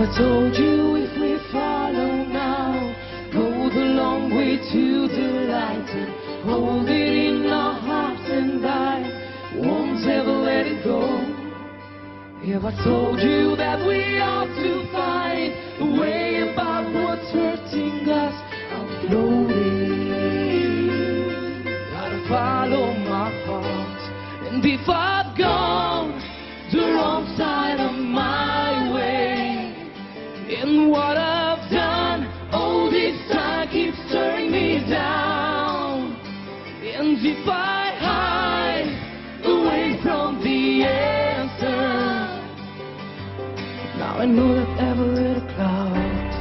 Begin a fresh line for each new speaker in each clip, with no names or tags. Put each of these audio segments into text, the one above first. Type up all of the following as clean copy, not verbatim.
I told you if we follow now, go the long way to the light and hold it in our hearts and I won't ever let it go. If I told you that we ought to find a way about what's hurting us, I'm floating, gotta follow my heart. And if I've gone the wrong side of my way, and what I've done all this time keeps turning me down, and if I hide away from the answer, now I know that every little cloud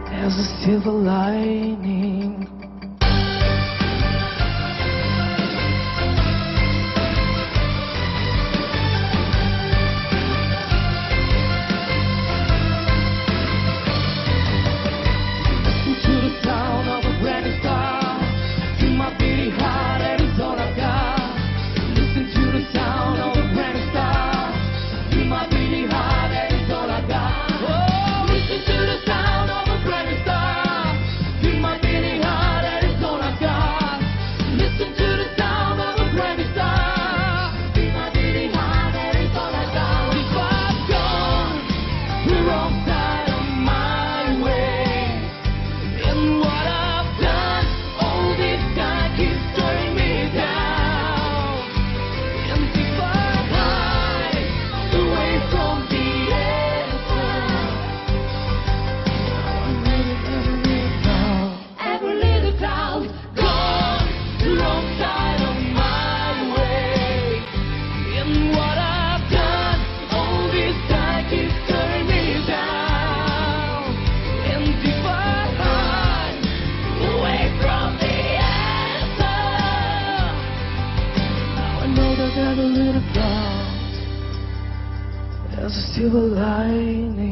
has a silver lining. Every little cloud has a silver lining.